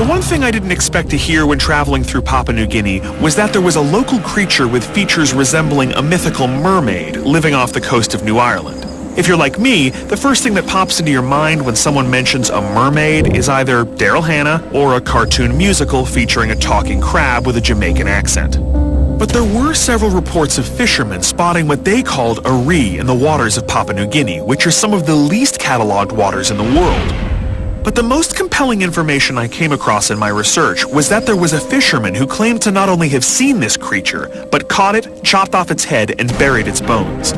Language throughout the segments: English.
The one thing I didn't expect to hear when traveling through Papua New Guinea was that there was a local creature with features resembling a mythical mermaid living off the coast of New Ireland. If you're like me, the first thing that pops into your mind when someone mentions a mermaid is either Daryl Hannah or a cartoon musical featuring a talking crab with a Jamaican accent. But there were several reports of fishermen spotting what they called a ree in the waters of Papua New Guinea, which are some of the least catalogued waters in the world. But the most compelling information I came across in my research was that there was a fisherman who claimed to not only have seen this creature, but caught it, chopped off its head, and buried its bones.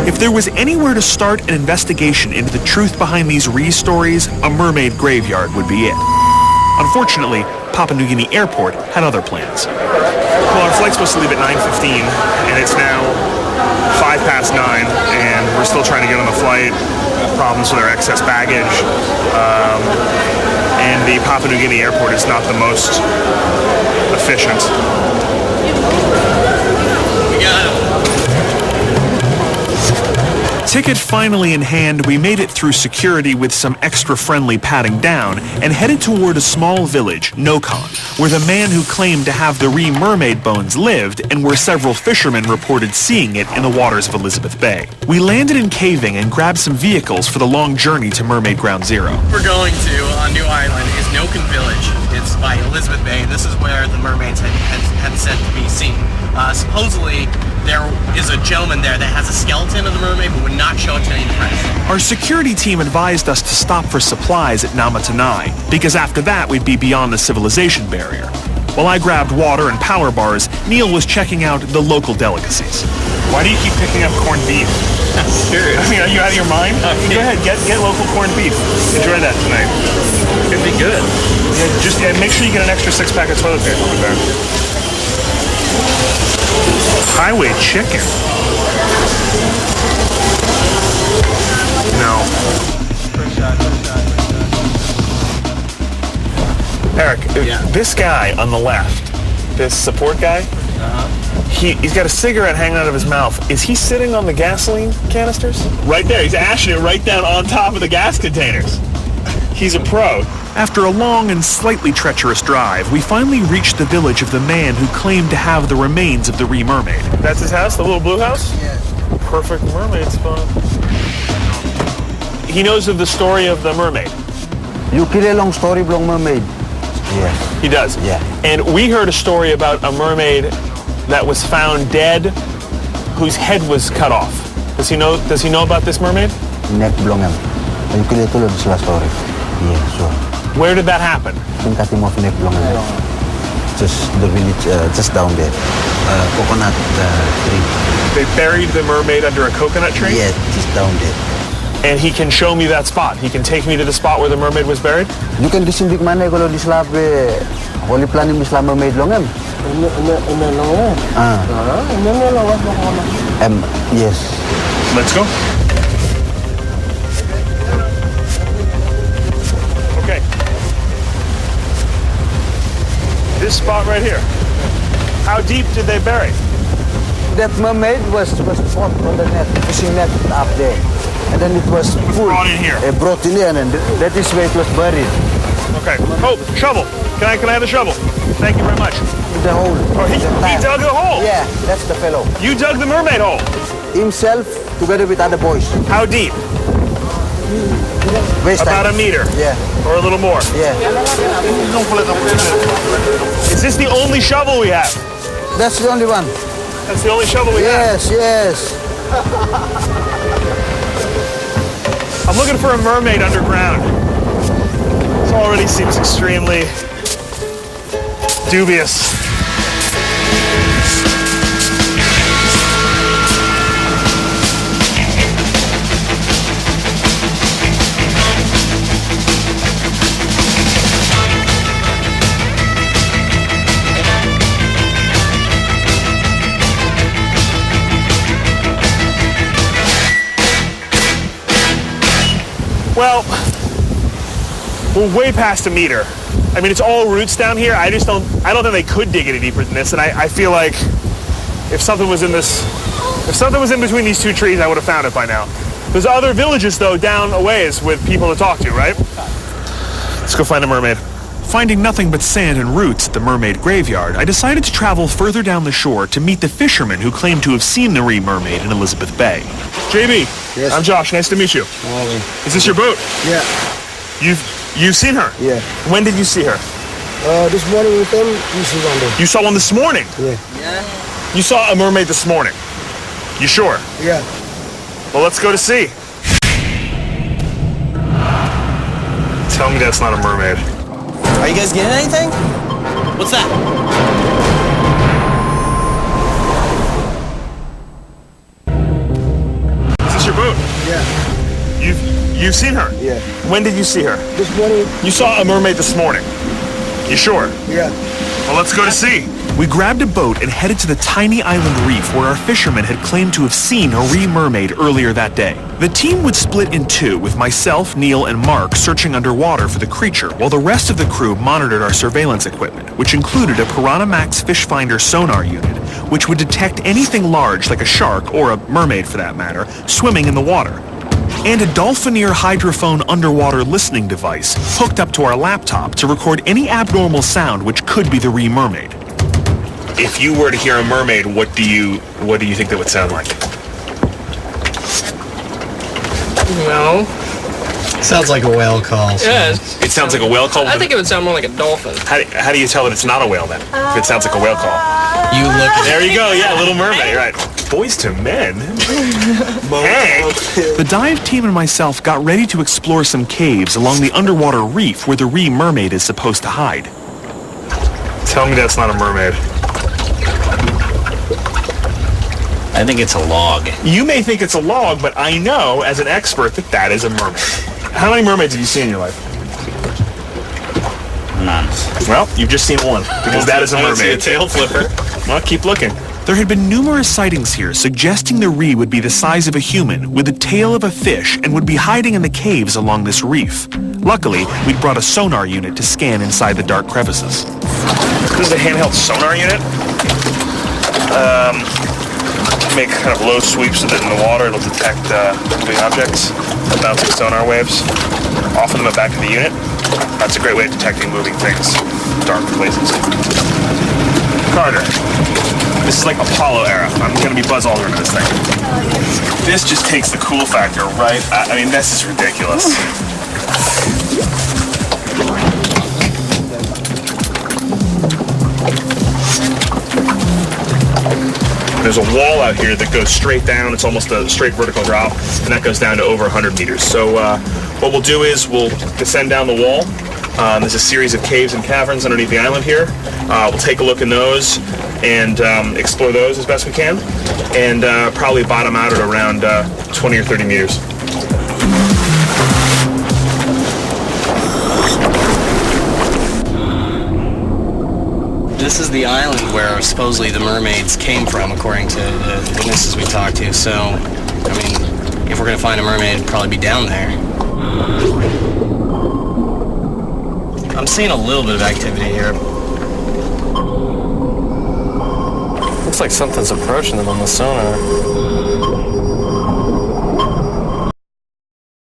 If there was anywhere to start an investigation into the truth behind these ree stories, a mermaid graveyard would be it. Unfortunately, Papua New Guinea Airport had other plans. Well, our flight's supposed to leave at 9:15, and it's now 9:05, and we're still trying to get on the flight. Problems with our excess baggage, and the Papua New Guinea airport is not the most efficient. We got him. Ticket finally in hand, we made it through security with some extra friendly patting down and headed toward a small village, Nokon, where the man who claimed to have the ree mermaid bones lived and where several fishermen reported seeing it in the waters of Elizabeth Bay. We landed in caving and grabbed some vehicles for the long journey to Mermaid Ground Zero. We're going to, on New Island, is Nokon Village. It's by Elizabeth Bay. This is where the mermaids had said to be seen. Supposedly, there is a gentleman there that has a skeleton of the mermaid but would not show it to any press. Our security team advised us to stop for supplies at Namatanai, because after that we'd be beyond the civilization barrier. While I grabbed water and power bars, Neil was checking out the local delicacies. Why do you keep picking up corned beef? Serious? I mean, are you out of your mind? Go ahead, get local corned beef. Enjoy that tonight. It'd be good. Yeah, just make sure you get an extra 6-pack of toilet paper with that. Highway chicken. No. Eric, this guy on the left, this support guy, he's got a cigarette hanging out of his mouth. Is he sitting on the gasoline canisters? Right there. He's ashing it right down on top of the gas containers. He's a pro. After a long and slightly treacherous drive, we finally reached the village of the man who claimed to have the remains of the ree mermaid. That's his house, the little blue house? Yes. Perfect mermaid spot. He knows of the story of the mermaid. You kill a long story, long mermaid. Yeah. He does? Yeah. And we heard a story about a mermaid that was found dead, whose head was cut off. Does he know about this mermaid? Neck blongam. You kill it all the story. Yeah, sure. Where did that happen? In Katimov neck blongam. Just the village, just down there. Coconut tree. They buried the mermaid under a coconut tree? Yeah, just down there. And he can show me that spot. He can take me to the spot where the mermaid was buried? You can disindik mana kalau di Slabe holy planim di Slabe mermaid longam. Yes. Let's go. Okay. This spot right here. How deep did they bury? That mermaid was caught on the net, fishing net up there. And then it was full. Brought in here. Brought in here, and that is where it was buried. Okay. Oh, shovel. Can I have the shovel? Thank you very much. The hole. Oh, he dug the hole? Yeah, that's the fellow. You dug the mermaid hole? Himself, together with other boys. How deep? Waist About height. a meter? Yeah. Or a little more? Yeah. Is this the only shovel we have? That's the only one. That's the only shovel we have? Yes. I'm looking for a mermaid underground. This already seems extremely dubious. Well, we're way past a meter. I mean, it's all roots down here. I don't think they could dig any deeper than this. And I feel like if something was in between these two trees, I would have found it by now. There's other villages though down a ways with people to talk to, right? Let's go find a mermaid. Finding nothing but sand and roots at the Mermaid graveyard, I decided to travel further down the shore to meet the fishermen who claimed to have seen the Mermaid in Elizabeth Bay. JB, yes. I'm Josh. Nice to meet you. Morning. Is this your boat? Yeah. You've seen her? Yeah. When did you see her? This morning we came, you see one there. You saw one this morning? Yeah. You saw a mermaid this morning? You sure? Yeah. Well, let's go to sea. Tell me that's not a mermaid. Are you guys getting anything? What's that? Is this your boat? Yeah. You've seen her? Yeah. When did you see her? This morning. You saw a mermaid this morning? You sure? Yeah. Well, let's go to sea. We grabbed a boat and headed to the tiny island reef where our fishermen had claimed to have seen a mermaid earlier that day. The team would split in two, with myself, Neil, and Mark searching underwater for the creature, while the rest of the crew monitored our surveillance equipment, which included a Piranha Max fish finder sonar unit, which would detect anything large like a shark, or a mermaid for that matter, swimming in the water, and a Dolphinier hydrophone underwater listening device hooked up to our laptop to record any abnormal sound which could be the mermaid. If you were to hear a mermaid, what do you think that would sound like? No. Sounds like a whale call. So. Yeah. It sounds like a whale call? I think it would sound more like a dolphin. How do you tell that it's not a whale then, if it sounds like a whale call? You look at There you go, yeah, Little Mermaid, right. Boys to men. Hey! The dive team and myself got ready to explore some caves along the underwater reef where the mermaid is supposed to hide. Tell me that's not a mermaid. I think it's a log. You may think it's a log, but I know, as an expert, that that is a mermaid. How many mermaids have you seen in your life? None. Well, you've just seen one, because that is a mermaid. tail flipper. Well, keep looking. There had been numerous sightings here suggesting the would be the size of a human, with the tail of a fish, and would be hiding in the caves along this reef. Luckily, we'd brought a sonar unit to scan inside the dark crevices. This is a handheld sonar unit. Make kind of low sweeps with it in the water. It'll detect moving objects, bouncing sonar waves, off in the back of the unit. That's a great way of detecting moving things, dark places. Carter, this is like Apollo era. I'm going to be Buzz Aldrin in this thing. This just takes the cool factor right. I mean, this is ridiculous. There's a wall out here that goes straight down. It's almost a straight vertical drop, and that goes down to over 100 meters. So what we'll do is we'll descend down the wall. There's a series of caves and caverns underneath the island here. We'll take a look in those and explore those as best we can, and probably bottom out at around 20 or 30 meters. This is the island where supposedly the mermaids came from, according to the witnesses we talked to. So, I mean, if we're going to find a mermaid, it'd probably be down there. I'm seeing a little bit of activity here. Looks like something's approaching them on the sonar.